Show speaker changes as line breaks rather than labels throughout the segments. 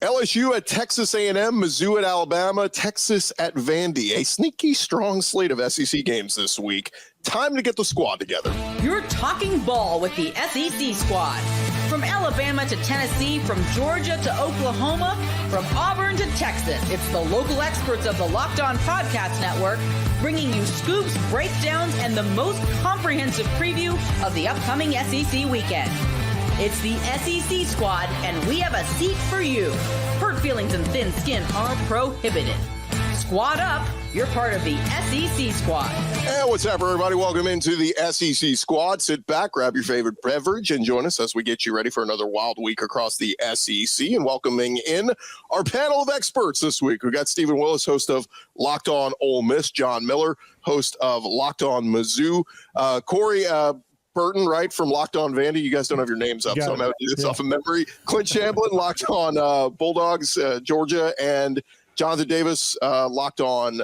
LSU at Texas A&M, Mizzou at Alabama, Texas at Vandy. A sneaky, strong slate of SEC games this week. Time to get the squad together.
You're talking ball with the SEC squad. From Alabama to Tennessee, from Georgia to Oklahoma, from Auburn to Texas, it's the local experts of the Locked On Podcast Network bringing you scoops, breakdowns, and the most comprehensive preview of the upcoming SEC weekend. It's the SEC squad, and we have a seat for you. Hurt feelings and thin skin are prohibited. Squad up. You're part of the SEC squad.
Hey, what's up, everybody? Welcome into the SEC squad. Sit back, grab your favorite beverage, and join us as we get you ready for another wild week across the SEC. And welcoming in our panel of experts this week, we've got Stephen Willis, host of Locked On Ole Miss, John Miller, host of Locked On Mizzou, Corey Burton, right, from Locked On Vandy. You guys don't have your names up, so I'm going to do this off of memory. Clint Chamblin, Locked On Bulldogs, Georgia, and Jonathan Davis, Locked On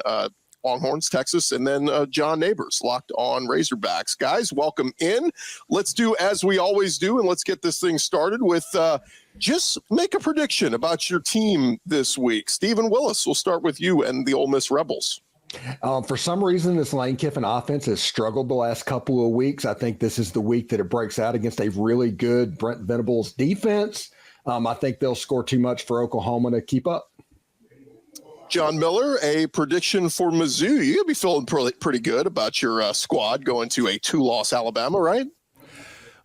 Longhorns, Texas, and then John Neighbors, Locked On Razorbacks. Guys, welcome in. Let's do as we always do, and let's get this thing started with just make a prediction about your team this week. Stephen Willis, we'll start with you and the Ole Miss Rebels.
For some reason, this Lane Kiffin offense has struggled the last couple of weeks. I think this is the week that it breaks out against a really good Brent Venables defense. I think they'll score too much for Oklahoma to keep up.
John Miller, a prediction for Mizzou. You're going to be feeling pretty good about your squad going to a 2-loss Alabama, right?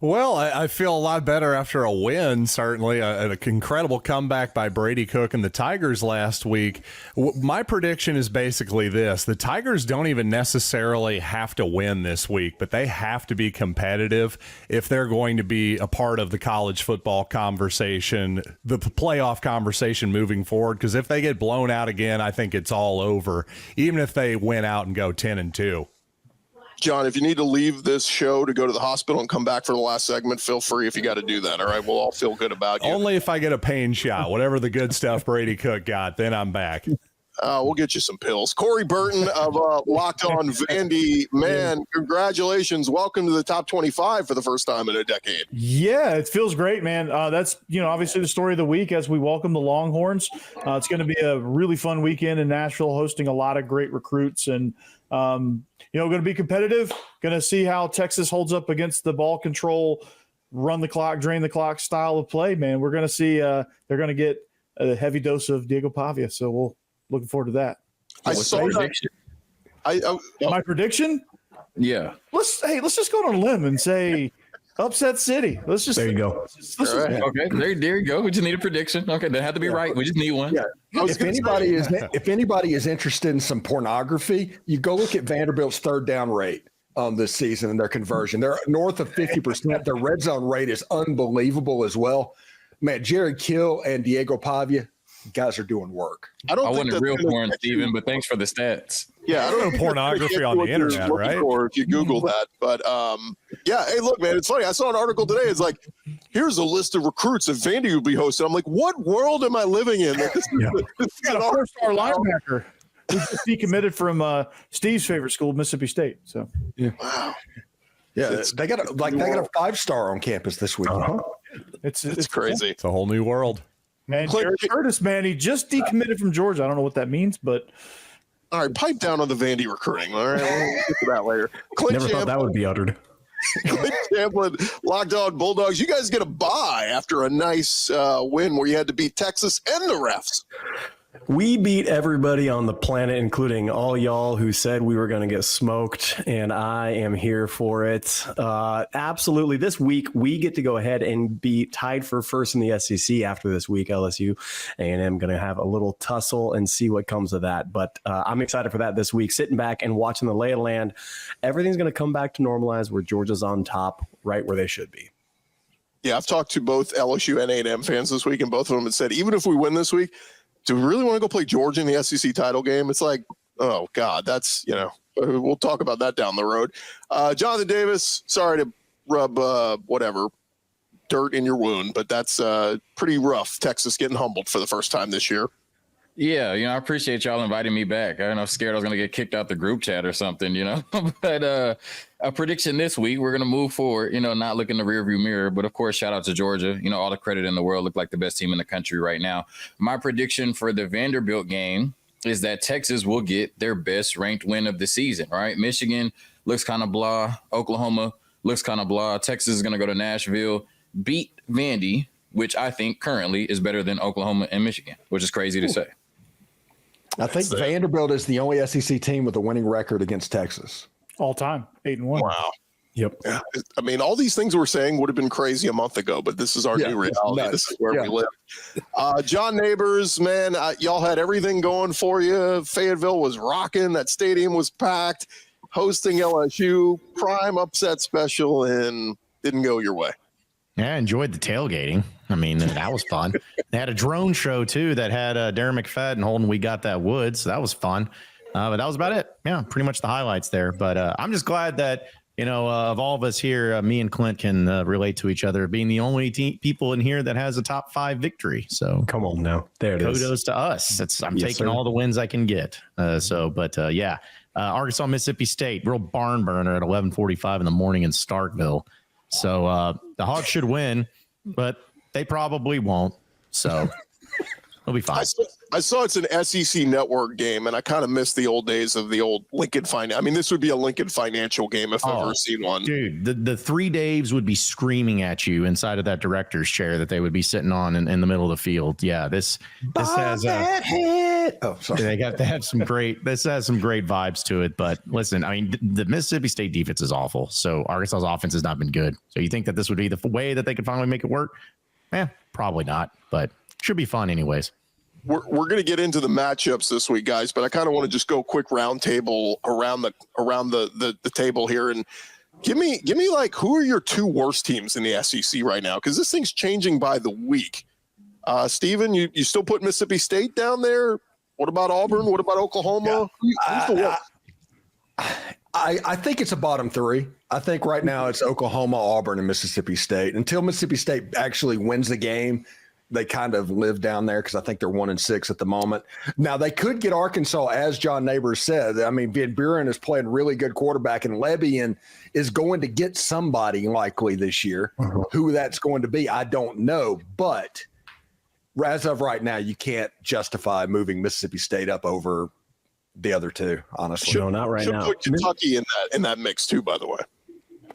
Well, I feel a lot better after a win, certainly. An incredible comeback by Brady Cook and the Tigers last week. My prediction is basically this. The Tigers don't even necessarily have to win this week, but they have to be competitive if they're going to be a part of the college football conversation, the playoff conversation moving forward, because if they get blown out again, I think it's all over, even if they win out and go 10-2.
John, if you need to leave this show to go to the hospital and come back for the last segment, feel free if you got to do that. All right, we'll all feel good about you.
Only if I get a pain shot, whatever the good stuff Brady Cook got, then I'm back.
We'll get you some pills. Corey Burton of Locked On Vandy. Man, congratulations. Welcome to the top 25 for the first time in a decade.
Yeah, it feels great, man. That's, obviously the story of the week as we welcome the Longhorns. It's going to be a really fun weekend in Nashville, hosting a lot of great recruits and, going to be competitive, going to see how Texas holds up against the ball control, run the clock, drain the clock style of play, man. We're going to see they're going to get a heavy dose of Diego Pavia, so we'll looking forward to that.
I saw that.
My prediction?
Yeah.
Let's just go on a limb and say upset city.
There you go.
Right.
Okay, there you go. We just need a prediction. Okay, doesn't have to be right. We just need one.
Yeah. If anybody is interested in some pornography, you go look at Vanderbilt's third down rate this season and their conversion. They're north of 50%. Their red zone rate is unbelievable as well. Man, Jared Kill and Diego Pavia, guys are doing work.
I wasn't real porn, Steven, but thanks for the stats.
Yeah, I don't know
pornography on the internet, right?
Or if you Google that, but yeah. Hey, look, man, it's funny. I saw an article today. It's like, here's a list of recruits that Vandy would be hosting. I'm like, what world am I living in? This
got a 4-star linebacker who just decommitted from Steve's favorite school, Mississippi State. So
yeah, wow. Yeah, they got a 5-star on campus this week.
It's crazy.
It's a whole new world.
Man, Jared Curtis, man, he just decommitted from Georgia. I don't know what that means, but
all right, pipe down on the Vandy recruiting. All right, we'll get to that later.
Never thought that would be uttered.
Clint Chamblin, Locked On Bulldogs. You guys get a bye after a nice win where you had to beat Texas and the refs.
We beat everybody on the planet, including all y'all who said we were going to get smoked, and I am here for it. Absolutely. This week, we get to go ahead and be tied for first in the SEC after this week. LSU and I'm going to have a little tussle and see what comes of that. But I'm excited for that this week, sitting back and watching the lay of the land. Everything's going to come back to normalize where Georgia's on top, right where they should be.
Yeah, I've talked to both LSU and A&M fans this week, and both of them have said, even if we win this week, do we really want to go play Georgia in the SEC title game? It's like, oh, God, that's, we'll talk about that down the road. Jonathan Davis, sorry to rub dirt in your wound, but that's pretty rough. Texas getting humbled for the first time this year.
Yeah, I appreciate y'all inviting me back. I was scared I was going to get kicked out the group chat or something, but a prediction this week, we're going to move forward, not look in the rearview mirror. But of course, shout out to Georgia. All the credit in the world. Look like the best team in the country right now. My prediction for the Vanderbilt game is that Texas will get their best ranked win of the season, right? Michigan looks kind of blah. Oklahoma looks kind of blah. Texas is going to go to Nashville, beat Vandy, which I think currently is better than Oklahoma and Michigan, which is crazy to say.
I think Vanderbilt is the only SEC team with a winning record against Texas.
All time, 8-1.
Wow.
Yep.
Yeah. I mean, all these things we're saying would have been crazy a month ago, but this is our new reality. This is where we live. John Neighbors, man, y'all had everything going for you. Fayetteville was rocking. That stadium was packed. Hosting LSU, prime upset special, and didn't go your way.
Yeah, I enjoyed the tailgating. I mean, that was fun. They had a drone show, too, that had Darren McFadden holding We Got That Wood, so that was fun. But that was about it. Yeah, pretty much the highlights there. But I'm just glad that, of all of us here, me and Clint can relate to each other, being the only people in here that has a top 5 victory. So
come on now. There it is.
Kudos to us. I'm taking all the wins I can get. Arkansas, Mississippi State, real barn burner at 11:45 in the morning in Starkville. So the Hawks should win, but they probably won't. So it'll be fine.
I saw it's an SEC network game, and I kind of miss the old days of the old Lincoln Financial. I mean, this would be a Lincoln Financial game if I've ever seen one.
Dude, the 3 Daves would be screaming at you inside of that director's chair that they would be sitting on in the middle of the field. Yeah, this has they have some great. This has some great vibes to it. But listen, I mean, the Mississippi State defense is awful. So Arkansas's offense has not been good. So you think that this would be the way that they could finally make it work? Probably not. But should be fun anyways.
We're going to get into the matchups this week, guys, but I kind of want to just go quick round table around the table here and give me like, who are your 2 worst teams in the SEC right now? Because this thing's changing by the week. Steven, you still put Mississippi State down there? What about Auburn? What about Oklahoma? Who's the worst?
I think it's a bottom 3. I think right now it's Oklahoma, Auburn, and Mississippi State. Until Mississippi State actually wins the game, they kind of live down there because I think they're 1-6 at the moment. Now they could get Arkansas, as John Neighbors said. I mean, Van Buren is playing really good quarterback, and Lebian is going to get somebody likely this year. Who that's going to be, I don't know. But as of right now, you can't justify moving Mississippi State up over the other 2. Honestly,
no, not right now.
Put Kentucky in that mix too, by the way.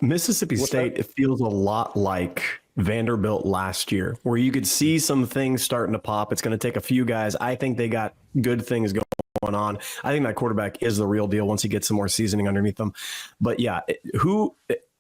Mississippi State, it feels a lot like Vanderbilt last year, where you could see some things starting to pop. It's going to take a few guys. I think they got good things going on. I think that quarterback is the real deal once he gets some more seasoning underneath them. But yeah,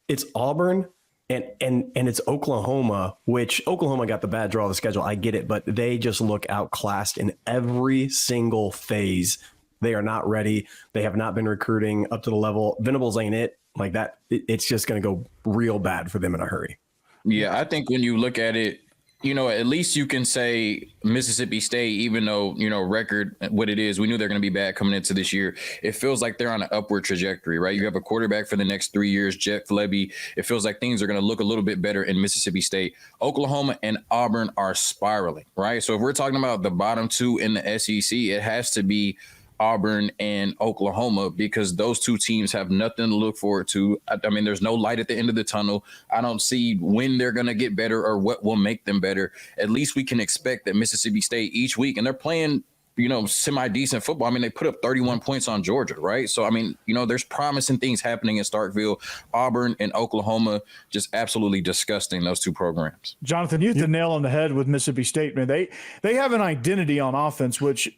it's Auburn and it's Oklahoma, which Oklahoma got the bad draw of the schedule. I get it, but they just look outclassed in every single phase. They are not ready. They have not been recruiting up to the level. Venables ain't it. Like that, it's just going to go real bad for them in a hurry.
Yeah, I think when you look at it, at least you can say Mississippi State, even though, record what it is, we knew they're going to be bad coming into this year. It feels like they're on an upward trajectory, right? You have a quarterback for the next 3 years, Jeff Lebby. It feels like things are going to look a little bit better in Mississippi State. Oklahoma and Auburn are spiraling, right? So if we're talking about the bottom 2 in the SEC, it has to be Auburn and Oklahoma, because those 2 teams have nothing to look forward to. I mean, there's no light at the end of the tunnel. I don't see when they're going to get better or what will make them better. At least we can expect that Mississippi State each week, and they're playing, semi-decent football. I mean, they put up 31 points on Georgia, right? So, I mean, there's promising things happening in Starkville. Auburn and Oklahoma, just absolutely disgusting, those 2 programs.
Jonathan, you hit the nail on the head with Mississippi State, man. They have an identity on offense, which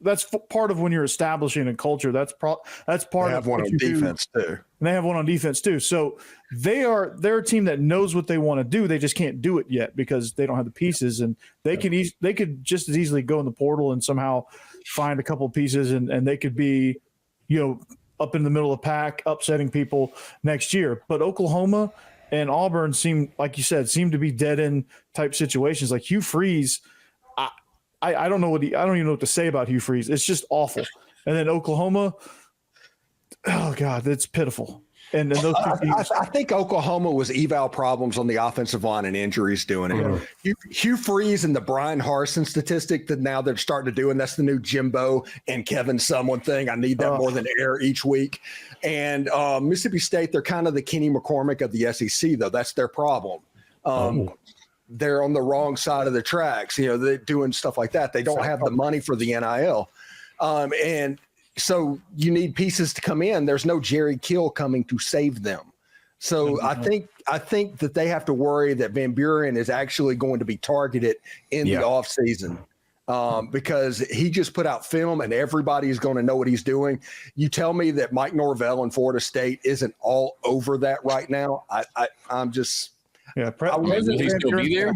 that's part of when you're establishing a culture. That's part
they have
of
one on defense too.
And they have one on defense too. So they're a team that knows what they want to do. They just can't do it yet because they don't have the pieces. And they could just as easily go in the portal and somehow find a couple of pieces, and they could be, up in the middle of the pack, upsetting people next year. But Oklahoma and Auburn seem to be dead end type situations. Like Hugh Freeze, I don't know I don't even know what to say about Hugh Freeze. It's just awful. And then Oklahoma, oh God, it's pitiful. And those two teams.
I think Oklahoma was eval problems on the offensive line and injuries doing it. Hugh Freeze and the Brian Harsin statistic that now they're starting to do, and that's the new Jimbo and Kevin someone thing. I need that more than air each week. And Mississippi State, they're kind of the Kenny McCormick of the SEC, though. That's their problem. They're on the wrong side of the tracks. They're doing stuff like that. They don't have the money for the NIL. And so you need pieces to come in. There's no Jerry Kill coming to save them. So I think that they have to worry that Van Buren is actually going to be targeted in the offseason because he just put out film and everybody is going to know what he's doing. You tell me that Mike Norvell in Florida State isn't all over that right now. I'm just –
will he still be there?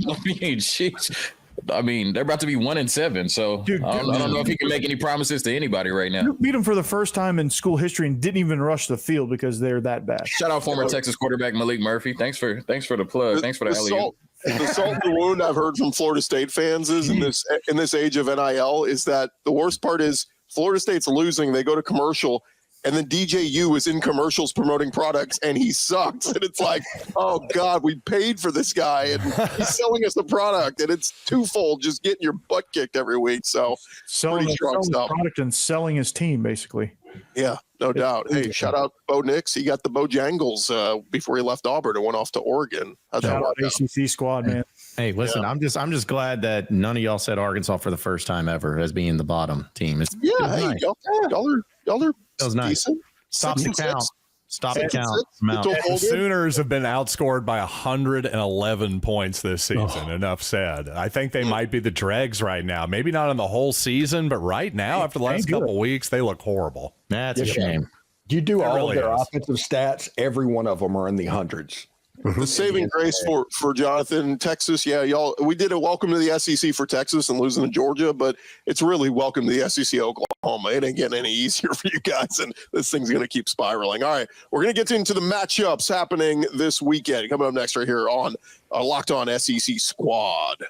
I mean, they're about to be 1-7, so I don't know if he can make any promises to anybody right now.
You beat them for the first time in school history and didn't even rush the field because they're that bad.
Shout out former Texas quarterback Malik Murphy. Thanks for the plug. Thanks for the alley-oop.
The salt in the wound I've heard from Florida State fans is in this age of NIL is that the worst part is Florida State's losing. They go to commercial. And then DJU was in commercials promoting products, and he sucks. And it's like, oh, God, we paid for this guy, and he's selling us the product. And it's twofold, just getting your butt kicked every week. So
selling his product and selling his team, basically.
Yeah, no doubt. Hey, shout out Bo Nix. He got the Bojangles before he left Auburn and went off to Oregon. How'd that work out?
ACC squad, man.
Hey, listen, I'm just glad that none of y'all said Arkansas for the first time ever as being the bottom team.
Hey, y'all are
that was nice.
decent.
Stop the count. Stop the count.
The Sooners have been outscored by 111 points this season. Enough said. I think they might be the dregs right now. Maybe not in the whole season, but right now, after the last couple of weeks, they look horrible.
That's a shame.
You do all of their offensive stats, every one of them are in the hundreds.
The saving grace for Jonathan, Texas, y'all, we did a welcome to the SEC for Texas and losing to Georgia, but it's really welcome to the SEC Oklahoma. It ain't getting any easier for you guys, and this thing's going to keep spiraling. All right, we're going to get into the matchups happening this weekend. Coming up next right here on Locked On SEC Squad.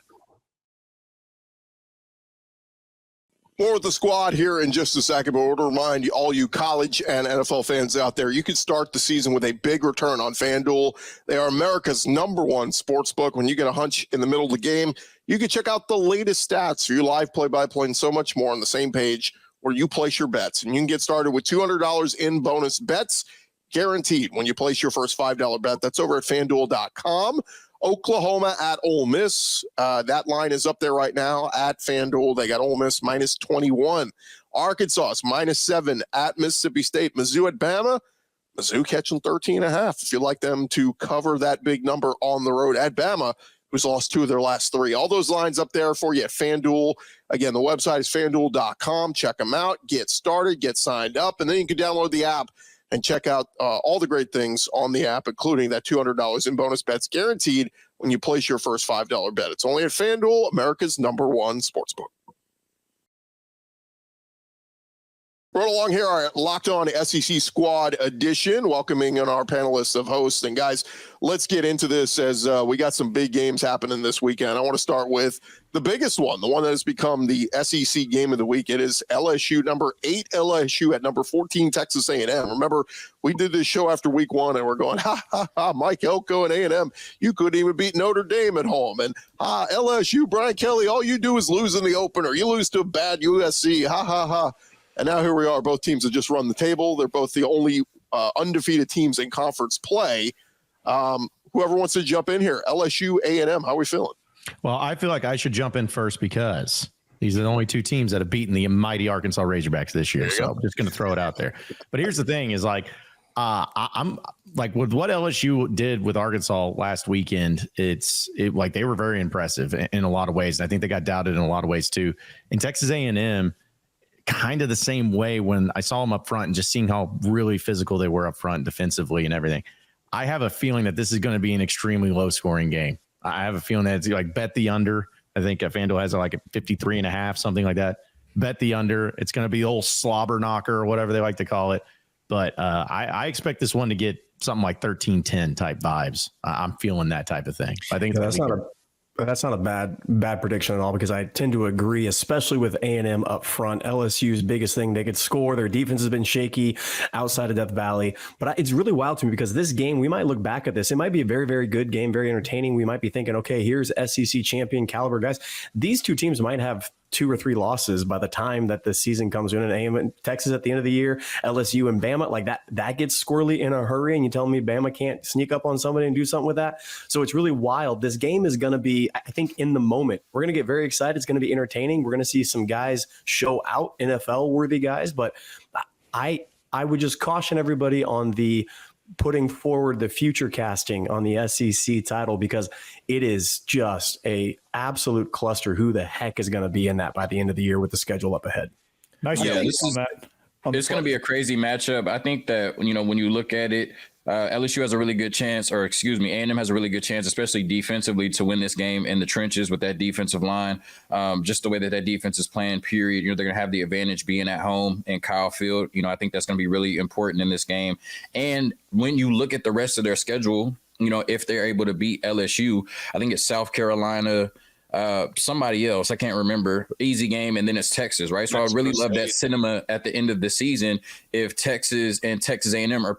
More with the squad here in just a second, but I want to remind all you college and NFL fans out there, you can start the season with a big return on FanDuel. They are America's #1 sports book. When you get a hunch in the middle of the game, you can check out the latest stats for your live play-by-play and so much more on the same page where you place your bets. And you can get started with $200 in bonus bets guaranteed when you place your first $5 bet. That's over at FanDuel.com. Oklahoma at Ole Miss. That line is up there right now at FanDuel. They got Ole Miss -21. Arkansas is -7 at Mississippi State. Mizzou at Bama. Mizzou catching 13.5. If you'd like them to cover that big number on the road at Bama, who's lost 2 of their last 3. All those lines up there for you at FanDuel. Again, the website is FanDuel.com. Check them out. Get started. Get signed up. And then you can download the app and check out all the great things on the app, including that $200 in bonus bets guaranteed when you place your first $5 bet. It's only at FanDuel, America's #1 sportsbook. Right along here, our Locked On SEC Squad edition, welcoming in our panelists of hosts. And guys, let's get into this as we got some big games happening this weekend. I want to start with the biggest one, the one that has become the SEC game of the week. It is LSU, #8 LSU at #14 Texas A&M. Remember, we did this show after week 1 and we're going, Mike Elko and A&M, you couldn't even beat Notre Dame at home. And LSU, Brian Kelly, all you do is lose in the opener. You lose to a bad USC, And now here we are. Both teams have just run the table. They're both the only undefeated teams in conference play. Whoever wants to jump in here, LSU, A&M, how are we feeling?
Well, I feel like I should jump in first because these are the only 2 teams that have beaten the mighty Arkansas Razorbacks this year. So I'm just going to throw it out there. But here's the thing is I'm like with what LSU did with Arkansas last weekend, it's like they were very impressive in a lot of ways. And I think they got doubted in a lot of ways too. In Texas A&M, kind of the same way when I saw them up front and just seeing how really physical they were up front defensively and everything. I have a feeling that this is going to be an extremely low scoring game. I have a feeling that it's like bet the under. I think FanDuel has like a 53.5, something like that. Bet the under. It's going to be the old slobber knocker or whatever they like to call it. But I expect this one to get something like 13-10 type vibes. I'm feeling that type of thing. I think
That's not a bad prediction at all, because I tend to agree, especially with A&M up front. LSU's biggest thing, they could score. Their defense has been shaky outside of Death Valley. But it's really wild to me, because this game, we might look back at this. It might be a very, very good game, very entertaining. We might be thinking, okay, here's SEC champion caliber guys. These two teams might have 2 or 3 losses by the time that the season comes in. And A&M and Texas at the end of the year, LSU and Bama, like that gets squirrely in a hurry. And you tell me Bama can't sneak up on somebody and do something with that. So it's really wild. This game is going to be, I think, in the moment, we're going to get very excited. It's going to be entertaining. We're going to see some guys show out, NFL worthy guys. But I would just caution everybody on the putting forward the future casting on the SEC title, because it is just a absolute cluster. Who the heck is going to be in that by the end of the year with the schedule up ahead?
Nice.
Yeah,
It's
going to be a crazy matchup. I think that, when you look at it, LSU has a really good chance, or excuse me, A&M has a really good chance, especially defensively, to win this game in the trenches with that defensive line. Just the way that defense is playing, period. They're going to have the advantage being at home in Kyle Field. I think that's going to be really important in this game. And when you look at the rest of their schedule, if they're able to beat LSU, I think it's South Carolina, somebody else, I can't remember, easy game, and then it's Texas, right? So I would really love that cinema at the end of the season if Texas and Texas A&M are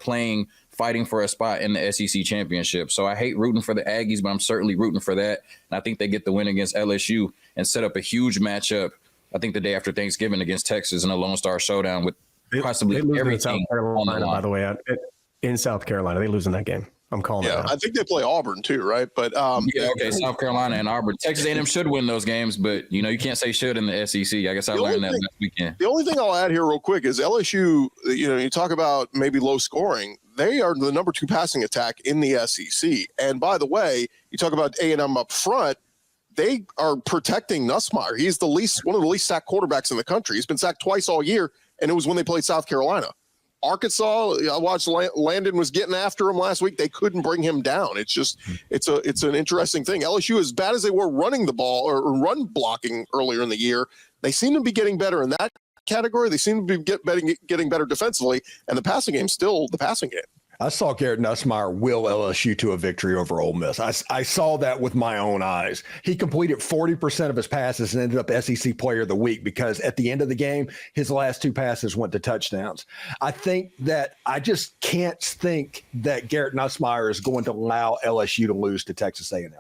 fighting for a spot in the SEC championship. So I hate rooting for the Aggies, but I'm certainly rooting for that. And I think they get the win against LSU and set up a huge matchup, I think, the day after Thanksgiving against Texas in a Lone Star Showdown with possibly everything on the line.
By the way, in South Carolina, they lose in that game. I'm calling it out.
I think they play Auburn too, right? But
South Carolina and Auburn. Texas A&M should win those games, but you can't say should in the SEC. I guess I learned that last weekend.
The only thing I'll add here real quick is LSU, you talk about maybe low scoring. They are the number 2 passing attack in the SEC. And by the way, you talk about A&M up front, they are protecting Nussmeier. He's one of the least sacked quarterbacks in the country. He's been sacked twice all year, and it was when they played South Carolina. Arkansas, I watched Landon was getting after him last week. They couldn't bring him down. It's just, it's an interesting thing. LSU, as bad as they were running the ball or run blocking earlier in the year, they seem to be getting better in that category. They seem to be getting better defensively, and the passing game still the passing game.
I saw Garrett Nussmeier will LSU to a victory over Ole Miss. I saw that with my own eyes. He completed 40% of his passes and ended up SEC Player of the Week, because at the end of the game, his last 2 passes went to touchdowns. I think that I just can't think that Garrett Nussmeier is going to allow LSU to lose to Texas A&M.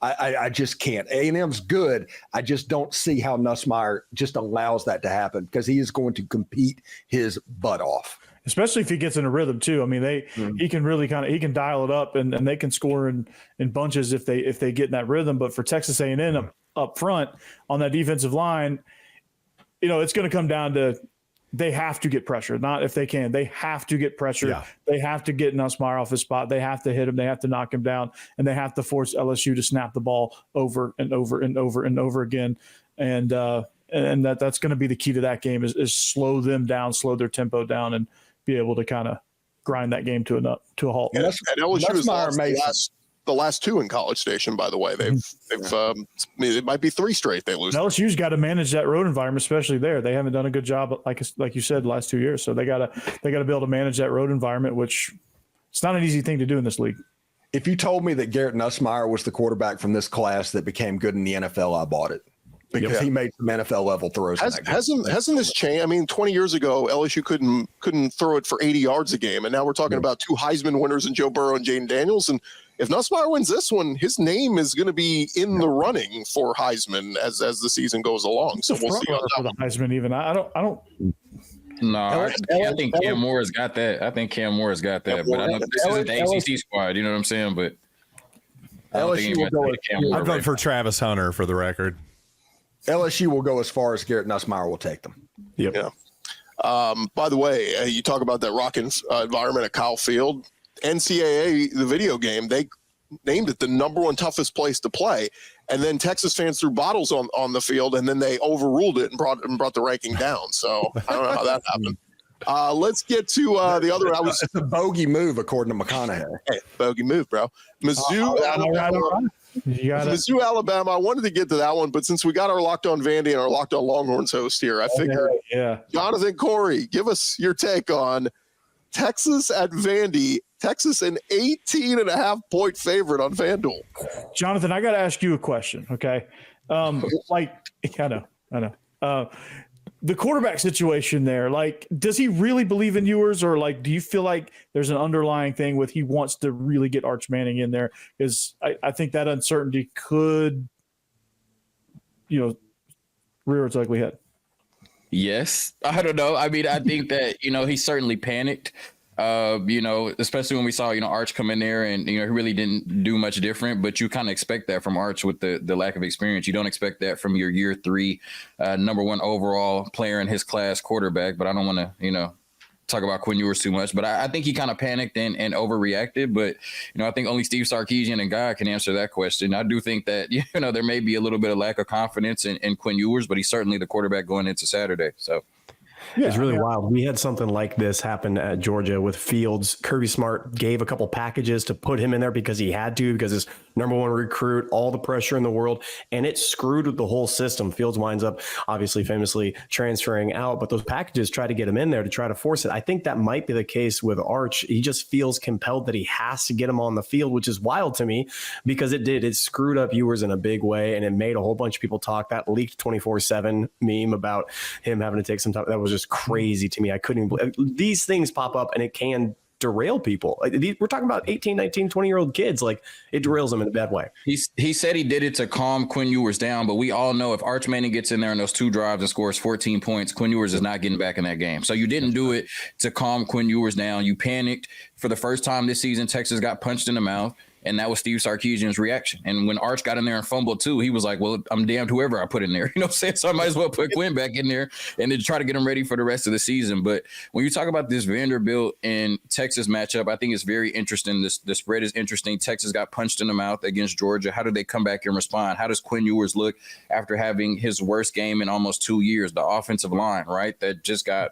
I just can't. A&M's good. I just don't see how Nussmeier just allows that to happen, because he is going to compete his butt off.
Especially if he gets in a rhythm too. I mean, he can really he can dial it up, and they can score in bunches if they get in that rhythm. But for Texas A&M up front on that defensive line, it's going to come down to they have to get pressure. Not if they can. They have to get pressure. Yeah. They have to get Nussmeier off his spot. They have to hit him. They have to knock him down, and they have to force LSU to snap the ball over and over and over and over again. And that's going to be the key to that game is slow them down, slow their tempo down, and be able to kind of grind that game to a halt.
And LSU has lost the last 2 in College Station, by the way. They've it might be 3 straight they lose.
LSU's got to manage that road environment, especially there. They haven't done a good job, like you said, the last 2 years. So they got to be able to manage that road environment, which it's not an easy thing to do in this league.
If you told me that Garrett Nussmeier was the quarterback from this class that became good in the NFL, I bought it. Because he made some NFL level throws.
Hasn't this changed? I mean, 20 years ago, LSU couldn't throw it for 80 yards a game, and now we're talking about 2 Heisman winners in Joe Burrow and Jaden Daniels. And if Nussmeier wins this one, his name is going to be in the running for Heisman as the season goes along. So we'll see
for the Heisman. Even I don't.
No, I think Cam Moore's got that. But I know this isn't the ACC squad. You know what I'm saying? But
LSU will go.
I vote for Travis Hunter, for the record.
LSU will go as far as Garrett Nussmeier will take them.
Yep. Yeah. By the way, you talk about that rocking environment at Kyle Field. NCAA, the video game, they named it the #1 toughest place to play. And then Texas fans threw bottles on the field, and then they overruled it and brought the ranking down. So I don't know how that happened. Let's get to the other.
It's a bogey move, according to McConaughey.
Hey, bogey move, bro. Mizzou, Alabama. Mizzou, Alabama. I wanted to get to that one, but since we got our Locked On Vandy and our Locked On Longhorns host here, I figured, Jonathan Corey, give us your take on Texas at Vandy. Texas an 18.5-point favorite on FanDuel.
Jonathan, I got to ask you a question, okay? I know. The quarterback situation there, like, does he really believe in Ewers, or like, do you feel like there's an underlying thing with he wants to really get Arch Manning in there? Because I think that uncertainty could, rear its ugly head.
Yes. I don't know. I mean, I think that, he certainly panicked, especially when we saw, Arch come in there and, he really didn't do much different, but you kind of expect that from Arch with the lack of experience. You don't expect that from your year 3, number 1 overall player in his class quarterback, but I don't want to, talk about Quinn Ewers too much, but I think he kind of panicked and overreacted. But, I think only Steve Sarkisian and God can answer that question. I do think that, there may be a little bit of lack of confidence in Quinn Ewers, but he's certainly the quarterback going into Saturday. So.
Yeah, it's really wild. We had something like this happen at Georgia with Fields. Kirby Smart gave a couple packages to put him in there because he had to, because his number 1 recruit, all the pressure in the world, and it screwed with the whole system. Fields winds up obviously famously transferring out, but those packages try to get him in there to try to force it. I think that might be the case with Arch. He just feels compelled that he has to get him on the field, which is wild to me because it screwed up Ewers in a big way, and it made a whole bunch of people talk. That leaked 24/7 meme about him having to take some time. That was just crazy to me. I couldn't believe these things pop up, and it can derail people. We're talking about 18, 19, 20-year-old kids. Like, it derails them in a bad way.
He said he did it to calm Quinn Ewers down, but we all know if Arch Manning gets in there in those 2 drives and scores 14 points, Quinn Ewers is not getting back in that game. So you didn't do it to calm Quinn Ewers down. You panicked. For the first time this season, Texas got punched in the mouth. And that was Steve Sarkisian's reaction. And when Arch got in there and fumbled too, he was like, well, I'm damned whoever I put in there. So I might as well put Quinn back in there and then try to get him ready for the rest of the season. But when you talk about this Vanderbilt and Texas matchup, I think it's very interesting. The spread is interesting. Texas got punched in the mouth against Georgia. How do they come back and respond? How does Quinn Ewers look after having his worst game in almost 2 years? The offensive line, right? That just got,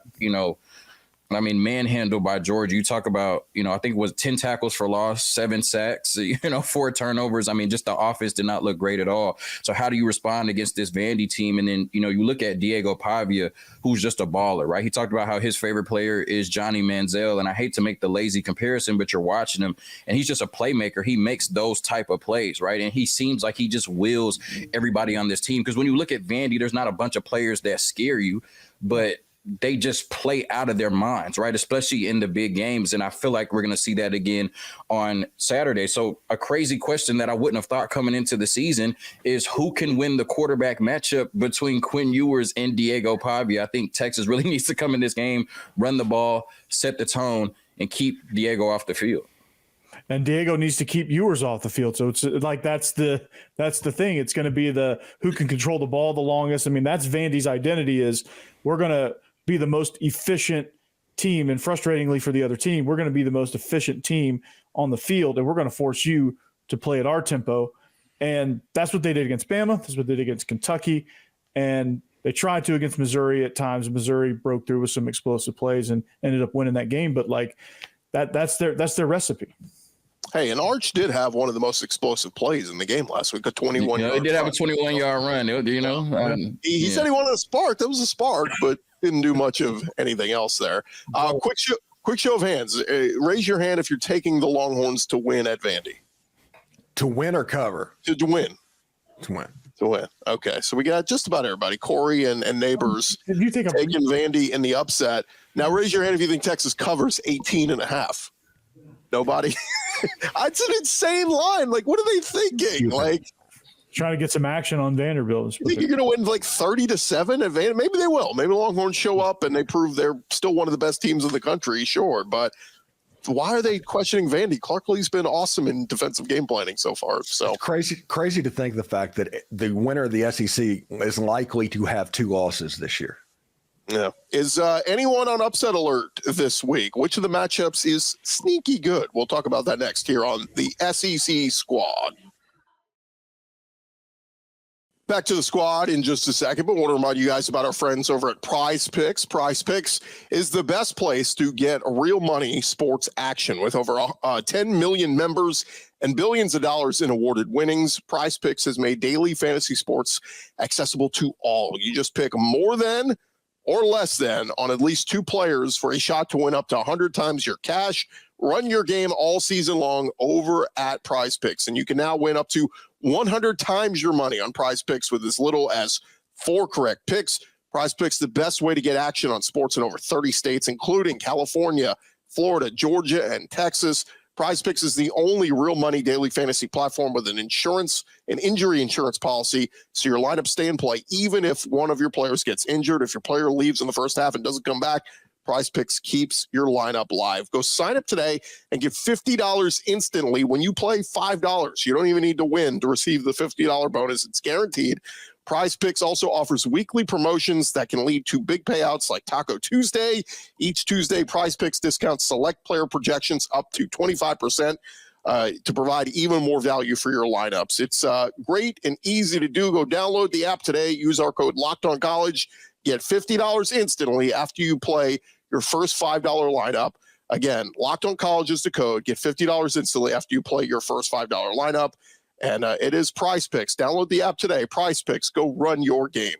manhandled by Georgia. You talk about, I think it was 10 tackles for loss, 7 sacks, 4 turnovers. Just the offense did not look great at all. So how do you respond against this Vandy team? And then, you look at Diego Pavia, who's just a baller, right? He talked about how his favorite player is Johnny Manziel. And I hate to make the lazy comparison, but you're watching him and he's just a playmaker. He makes those type of plays, right? And he seems like he just wills everybody on this team. Because when you look at Vandy, there's not a bunch of players that scare you, but they just play out of their minds, right? Especially in the big games. And I feel like we're going to see that again on Saturday. So a crazy question that I wouldn't have thought coming into the season is who can win the quarterback matchup between Quinn Ewers and Diego Pavia? I think Texas really needs to come in this game, run the ball, set the tone, and keep Diego off the field.
And Diego needs to keep Ewers off the field. So it's like that's the thing. It's going to be the who can control the ball the longest. That's Vandy's identity is we're going to be the most efficient team, and frustratingly for the other team, we're going to be the most efficient team on the field, and we're going to force you to play at our tempo. And that's what they did against Bama. That's what they did against Kentucky. And they tried to against Missouri at times. Missouri broke through with some explosive plays and ended up winning that game. But like that's their recipe.
Hey, and Arch did have one of the most explosive plays in the game last week, a 21-yard
He did have a 21-yard run,
He said he wanted a spark. That was a spark, but didn't do much of anything else there. Quick show of hands. Raise your hand if you're taking the Longhorns to win at Vandy.
To win or cover?
To win.
To win.
To win. Okay, so we got just about everybody. Corey and Neighbors taking Vandy in the upset. Now raise your hand if you think Texas covers 18.5. Nobody? It's an insane line. Like, what are they thinking? Like,
trying to get some action on Vanderbilt.
You think you're going to win like 30-7 at Vanderbilt? Maybe they will. Maybe the Longhorns show up and they prove they're still one of the best teams in the country, sure. But why are they questioning Vandy? Clark Lee's been awesome in defensive game planning so far. So
it's crazy to think the fact that the winner of the SEC is likely to have 2 losses this year.
Yeah. Is anyone on upset alert this week? Which of the matchups is sneaky good? We'll talk about that next here on the SEC Squad. Back to the squad in just a second, but want to remind you guys about our friends over at Prize Picks. Prize Picks is the best place to get real money sports action. With over 10 million members and billions of dollars in awarded winnings, Prize Picks has made daily fantasy sports accessible to all. You just pick more than or less than on at least 2 players for a shot to win up to 100 times your cash. Run your game all season long over at Prize Picks, and you can now win up to 100 times your money on Prize Picks with as little as 4 correct picks. Prize Picks, the best way to get action on sports in over 30 states, including California, Florida, Georgia, and Texas. Prize Picks is the only real money daily fantasy platform with an injury insurance policy, so your lineups stay in play even if one of your players gets injured. If your player leaves in the first half and doesn't come back, Prize Picks keeps your lineup live. Go sign up today and get $50 instantly when you play $5. You don't even need to win to receive the $50 bonus. It's guaranteed. Prize Picks also offers weekly promotions that can lead to big payouts like Taco Tuesday. Each Tuesday, Prize Picks discounts select player projections up to 25% to provide even more value for your lineups. It's great and easy to do. Go download the app today. Use our code LOCKEDONCollege. Get $50 instantly after you play your first $5 lineup. Again, Locked On College is the code. Get $50 instantly after you play your first $5 lineup. And it is Prize Picks. Download the app today. Prize Picks. Go run your game.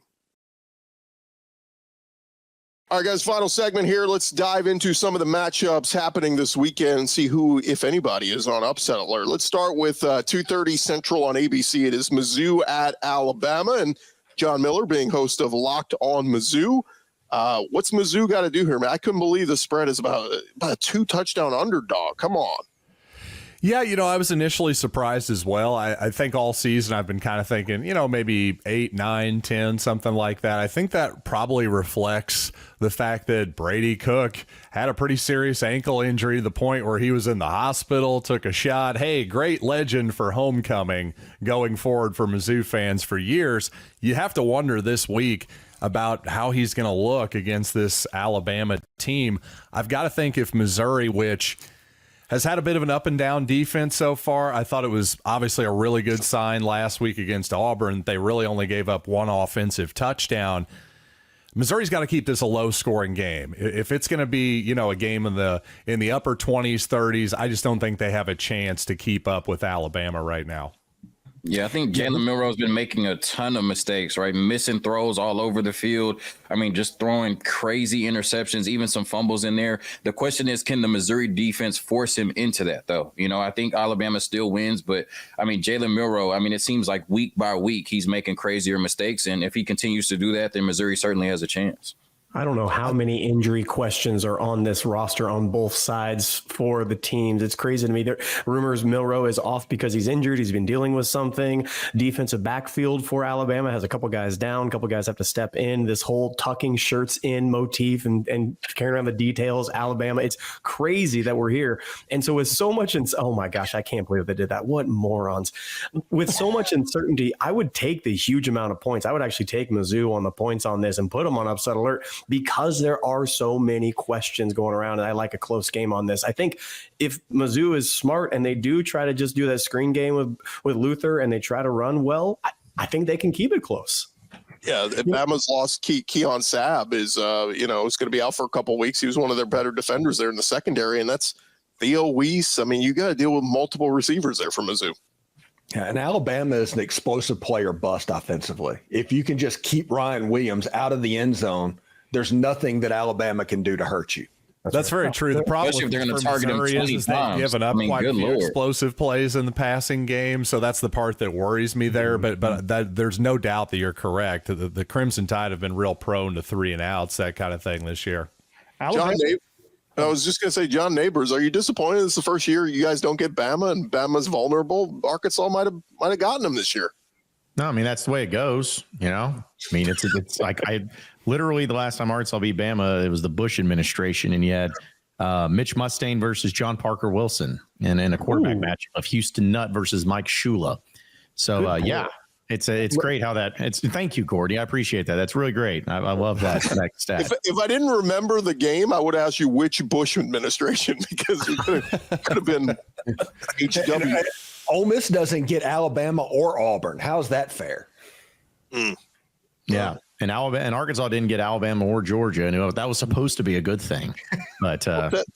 All right, guys, final segment here. Let's dive into some of the matchups happening this weekend and see who, if anybody, is on upset alert. Let's start with 2:30 Central on ABC. It is Mizzou at Alabama, and John Miller being host of Locked On Mizzou. What's Mizzou got to do here, man? I couldn't believe the spread is about a 2-touchdown underdog. Come on.
Yeah, I was initially surprised as well. I think all season I've been kind of thinking, maybe 8, 9, 10, something like that. I think that probably reflects the fact that Brady Cook had a pretty serious ankle injury to the point where he was in the hospital, took a shot. Hey, great legend for homecoming going forward for Mizzou fans for years. You have to wonder this week about how he's going to look against this Alabama team. I've got to think if Missouri, which has had a bit of an up and down defense so far. I thought it was obviously a really good sign last week against Auburn. They really only gave up 1 offensive touchdown. Missouri's got to keep this a low scoring game. If it's going to be, a game in the upper 20s, 30s, I just don't think they have a chance to keep up with Alabama right now.
Yeah, I think Jalen Milroe's been making a ton of mistakes, right? Missing throws all over the field. I mean, just throwing crazy interceptions, even some fumbles in there. The question is, can the Missouri defense force him into that, though? I think Alabama still wins, but, Jalen Milroe, it seems like week by week he's making crazier mistakes, and if he continues to do that, then Missouri certainly has a chance.
I don't know how many injury questions are on this roster on both sides for the teams. It's crazy to me. There rumors Milroe is off because he's injured. He's been dealing with something. Defensive backfield for Alabama has a couple guys down. A couple guys have to step in. This whole tucking shirts in motif and carrying around the details. Alabama. It's crazy that we're here. And so with so much, oh my gosh, I can't believe they did that. What morons. With so much uncertainty, I would take the huge amount of points. I would actually take Mizzou on the points on this and put them on upset alert, because there are so many questions going around, and I like a close game on this. I think if Mizzou is smart and they do try to just do that screen game with Luther and they try to run well, I think they can keep it close.
Yeah, Bama's lost Keon Sabb is, is going to be out for a couple of weeks. He was one of their better defenders there in the secondary, and that's Theo Weiss. You got to deal with multiple receivers there for Mizzou.
Yeah, and Alabama is an explosive player bust offensively. If you can just keep Ryan Williams out of the end zone, there's nothing that Alabama can do to hurt you.
That's very true. The problem
Especially if they're going to target him 20
is they've
times.
given up quite a few
Lord.
explosive plays in the passing game, so that's the part that worries me there. But there's no doubt that you're correct. The Crimson Tide have been real prone to 3-and-outs, that kind of thing this year.
I was just going to say, John Neighbors, are you disappointed this is the first year you guys don't get Bama and Bama's vulnerable? Arkansas might have gotten them this year.
No, that's the way it goes. It's like literally the last time Arkansas beat Bama, it was the Bush administration, and you had Mitch Mustain versus John Parker Wilson, and in a quarterback match of Houston Nutt versus Mike Shula. So it's great how that. Thank you, Gordy. I appreciate that. That's really great. I love that stat.
If I didn't remember the game, I would ask you which Bush administration, because it could have been HW.
Ole Miss doesn't get Alabama or Auburn. How's that fair?
Yeah. And Arkansas didn't get Alabama or Georgia. And that was supposed to be a good thing. But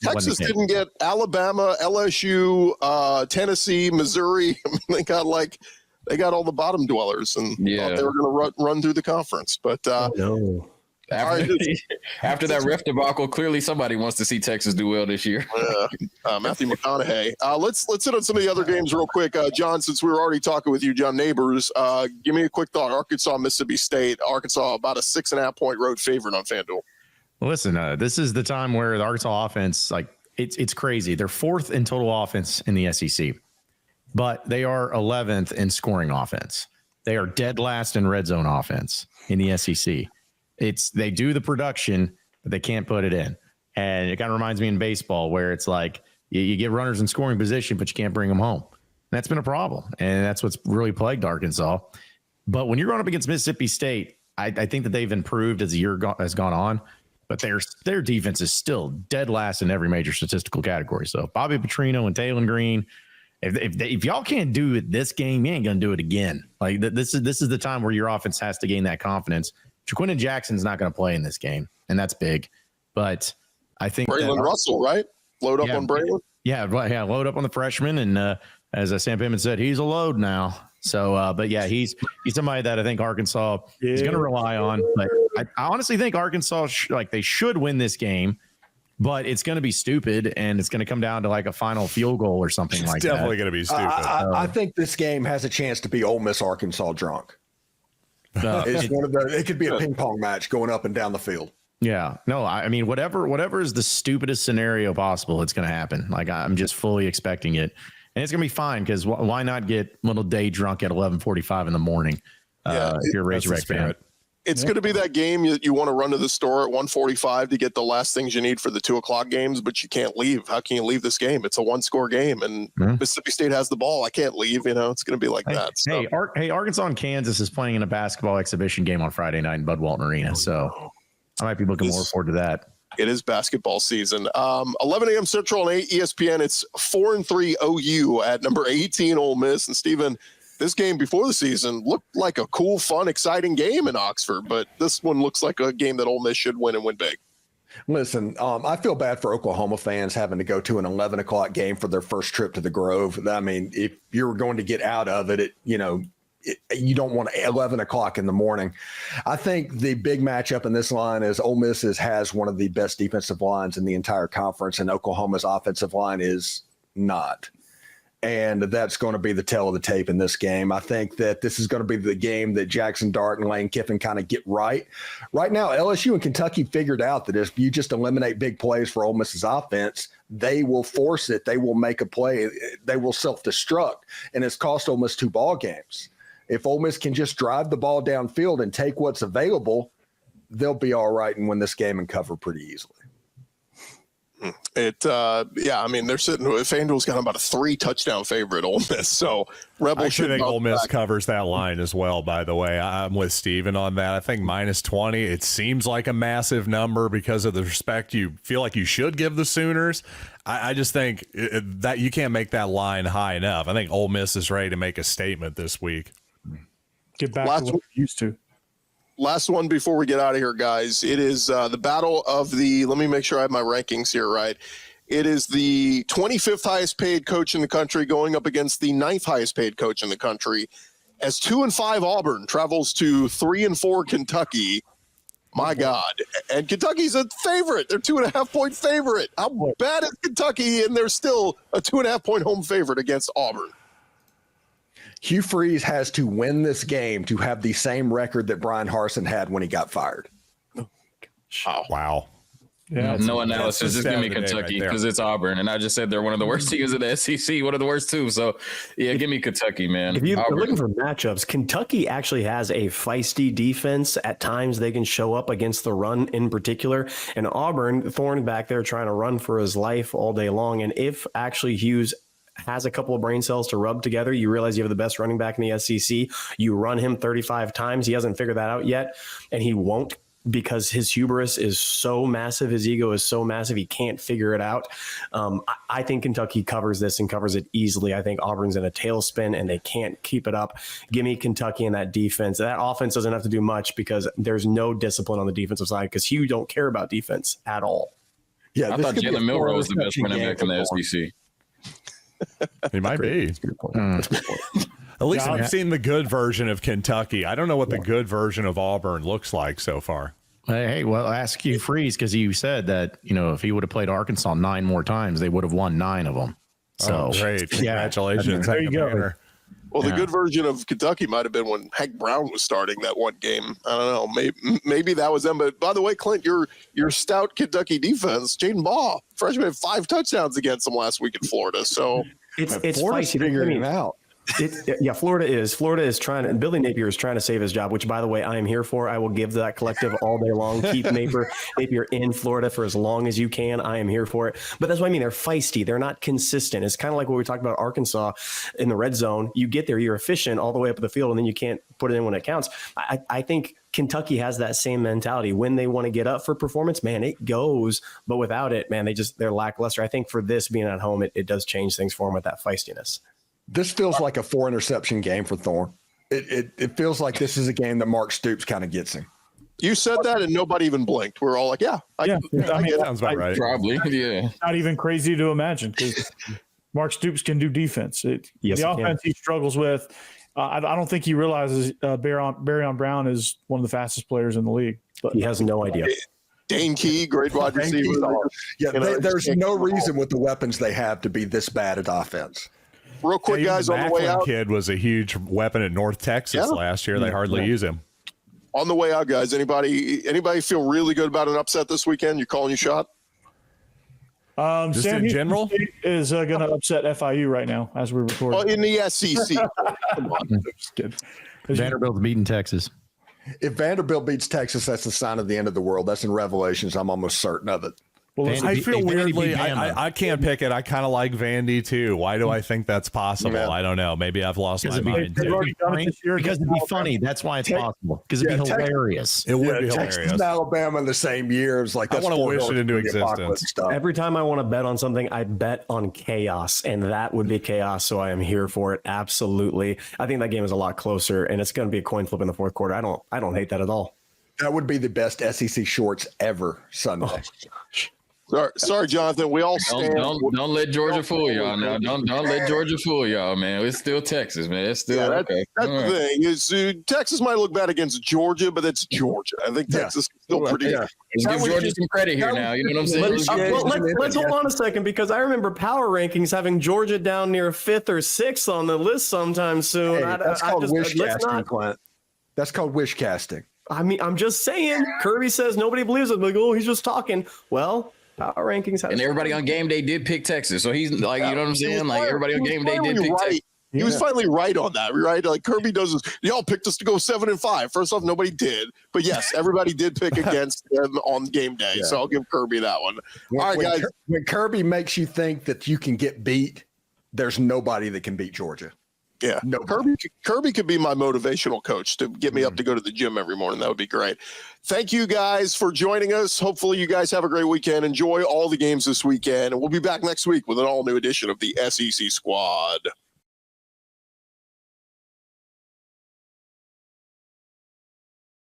Texas didn't get Alabama, LSU, Tennessee, Missouri. They got all the bottom dwellers, and thought they were going to run through the conference. But
After that ref debacle, clearly somebody wants to see Texas do well this year.
Matthew McConaughey. Let's hit on some of the other games real quick. John, since we were already talking with you, John Neighbors, give me a quick thought. Arkansas, Mississippi State. Arkansas about a 6.5-point road favorite on FanDuel.
Listen, this is the time where the Arkansas offense, like it's crazy. They're 4th in total offense in the SEC, but they are 11th in scoring offense. They are dead last in red zone offense in the SEC. They do the production, but they can't put it in. And it kind of reminds me in baseball where it's like you get runners in scoring position, but you can't bring them home. That's been a problem. And that's what's really plagued Arkansas. But when you're going up against Mississippi State, I think that they've improved as the year has gone on, but their defense is still dead last in every major statistical category. So Bobby Petrino and Taylor Green, if y'all can't do it this game, you ain't going to do it again. Like this is the time where your offense has to gain that confidence. Jaquindon Jackson's not going to play in this game, and that's big. But I think
Braylon Russell, right? Load up on Braylon.
Yeah, load up on the freshman, and as Sam Pittman said, he's a load now. So, but yeah, he's somebody that I think Arkansas is going to rely on. But I honestly think Arkansas they should win this game, but it's going to be stupid, and it's going to come down to like a final field goal or something like that.
It's definitely going to be stupid.
I think this game has a chance to be Ole Miss Arkansas drunk. It could be a ping pong match going up and down the field.
Yeah, no, I mean, whatever is the stupidest scenario possible, it's going to happen. Like I'm just fully expecting it, and it's going to be fine because why not get little day drunk at 11:45 in the morning? If you're a Razorback fan.
It's going to be that game you want to run to the store at 1:45 to get the last things you need for the 2:00 games, but you can't leave. How can you leave this game? It's a 1-score game, and Mississippi State has the ball. I can't leave. It's going to be like that. So.
Hey, Arkansas and Kansas is playing in a basketball exhibition game on Friday night in Bud Walton Arena, so I might be looking more forward to that.
It is basketball season. 11 a.m. Central on 8 ESPN. It's 4-3 OU at number 18 Ole Miss, and Stephen. This game before the season looked like a cool, fun, exciting game in Oxford, but this one looks like a game that Ole Miss should win and win big.
Listen, I feel bad for Oklahoma fans having to go to an 11:00 game for their first trip to the Grove. I mean, if you're going to get out of it, you don't want 11:00 in the morning. I think the big matchup in this line is Ole Miss has one of the best defensive lines in the entire conference, and Oklahoma's offensive line is not. And that's going to be the tail of the tape in this game. I think that this is going to be the game that Jackson Dart and Lane Kiffin kind of get right. Right now, LSU and Kentucky figured out that if you just eliminate big plays for Ole Miss's offense, they will force it. They will make a play. They will self-destruct. And it's cost Ole Miss 2 ball games. If Ole Miss can just drive the ball downfield and take what's available, they'll be all right and win this game and cover pretty easily.
I mean, they're sitting with FanDuel's got about a 3-touchdown favorite Ole Miss. So Rebels
should think Ole Miss covers that line as well, by the way. I'm with Steven on that. I think -20, it seems like a massive number because of the respect you feel like you should give the Sooners. I just think that you can't make that line high enough. I think Ole Miss is ready to make a statement this week.
Get back to what we used to.
Last one before we get out of here, guys. It is the battle of let me make sure I have my rankings here right. It is the 25th highest paid coach in the country going up against the 9th highest paid coach in the country as 2-5 Auburn travels to 3-4 Kentucky. My God. And Kentucky's a favorite. They're 2.5-point favorite. How bad is Kentucky? And they're still a 2.5-point home favorite against Auburn.
Hugh Freeze has to win this game to have the same record that Brian Harsin had when he got fired.
Wow.
Yeah,
no analysis. Just give me Kentucky because it's Auburn. And I just said they're one of the worst teams in the SEC, one of the worst too. So, yeah, give me Kentucky, man.
If you're looking for matchups, Kentucky actually has a feisty defense. At times they can show up against the run in particular. And Auburn, Thorne back there trying to run for his life all day long. And if actually Hughes has a couple of brain cells to rub together, you realize you have the best running back in the SEC. You run him 35 times. He hasn't figured that out yet, and he won't because his hubris is so massive. His ego is so massive. He can't figure it out. I think Kentucky covers this and covers it easily. I think Auburn's in a tailspin, and they can't keep it up. Give me Kentucky in that defense. That offense doesn't have to do much because there's no discipline on the defensive side because Hugh don't care about defense at all.
Yeah, I thought Jalen Milroe was the best running back in the SEC.
He might be. That's a good point. At least I've seen the good version of Kentucky. I don't know what the good version of Auburn looks like so far.
Hey, well, ask Hugh Freeze, because he said that, if he would have played Arkansas 9 more times, they would have won 9 of them. So
great. Congratulations.
There you go.
Well, the good version of Kentucky might have been when Hank Brown was starting that one game. I don't know. Maybe that was them. But by the way, Clint, your stout Kentucky defense, Jaden Baugh, freshman, had 5 touchdowns against them last week in Florida. So
it's
Florida's
feisty.
figuring it out.
Florida is trying to. Billy Napier is trying to save his job, which, by the way, I am here for. I will give that collective all day long. Keep Napier in Florida for as long as you can. I am here for it. But that's what I mean. They're feisty. They're not consistent. It's kind of like what we talked about Arkansas in the red zone. You get there, you're efficient all the way up the field, and then you can't put it in when it counts. I think Kentucky has that same mentality. When they want to get up for performance, man, it goes. But without it, man, they're lackluster. I think for this being at home, it does change things for them with that feistiness.
This feels like a 4-interception game for Thorne. It feels like this is a game that Mark Stoops kind of gets him.
you said that and nobody even blinked. We're all like, I mean,
that sounds about right.
Probably, yeah.
Not even crazy to imagine because Mark Stoops can do defense. The offense he struggles with, I don't think he realizes Barryon Brown is one of the fastest players in the league. But
he has no idea.
Dane Key, great wide receiver.
There's no reason with the weapons they have to be this bad at offense.
Real quick, guys, on the way out.
Kid was a huge weapon at North Texas last year. They hardly use him.
On the way out, guys, anybody feel really good about an upset this weekend? You calling your shot?
Just
Sam
in general?
State is going to upset FIU right now as we record.
Oh, in the SEC. Come on.
Vanderbilt's beating Texas.
If Vanderbilt beats Texas, that's the sign of the end of the world. That's in Revelations. I'm almost certain of it.
Well, I feel weirdly, I can't pick it. I kind of like Vandy too. Why do I think that's possible? Yeah. I don't know. Maybe I've lost my mind.
Because it'd be funny. That's why it's possible. Because it'd be hilarious.
It would be hilarious. Texas and Alabama in the same year. It's like,
I want to wish it into existence.
Every time I want to bet on something, I bet on chaos, and that would be chaos. So I am here for it. Absolutely. I think that game is a lot closer, and it's going to be a coin flip in the fourth quarter. I don't hate that at all.
That would be the best SEC shorts ever Sunday.
Sorry, Jonathan. We all stand.
Don't let Georgia fool y'all now. Don't let Georgia fool y'all, man. It's still Texas, man. It's still okay.
That's the thing. Is Texas might look bad against Georgia, but that's Georgia. I think Texas is still pretty.
Let's give Georgia some credit here now. You know what I'm saying?
Let's hold on a second, because I remember power rankings having Georgia down near 5th or 6th on the list sometime soon.
Hey, that's called wish casting, Clint. That's called wish casting.
I mean, I'm just saying. Kirby says nobody believes him. Like, oh, he's just talking. Well, power rankings.
And everybody on game day did pick Texas. So he's like, you know what I'm saying? Like, everybody on game day did pick Texas.
He was finally right on that, right? Like Kirby does this. Y'all picked us to go 7-5. First off, nobody did. But yes, everybody did pick against them on game day. Yeah. So I'll give Kirby that one. All right, guys.
When Kirby makes you think that you can get beat, there's nobody that can beat Georgia.
Yeah, no. Kirby could be my motivational coach to get me up to go to the gym every morning. That would be great. Thank you guys for joining us. Hopefully you guys have a great weekend. Enjoy all the games this weekend. And we'll be back next week with an all-new edition of the SEC Squad.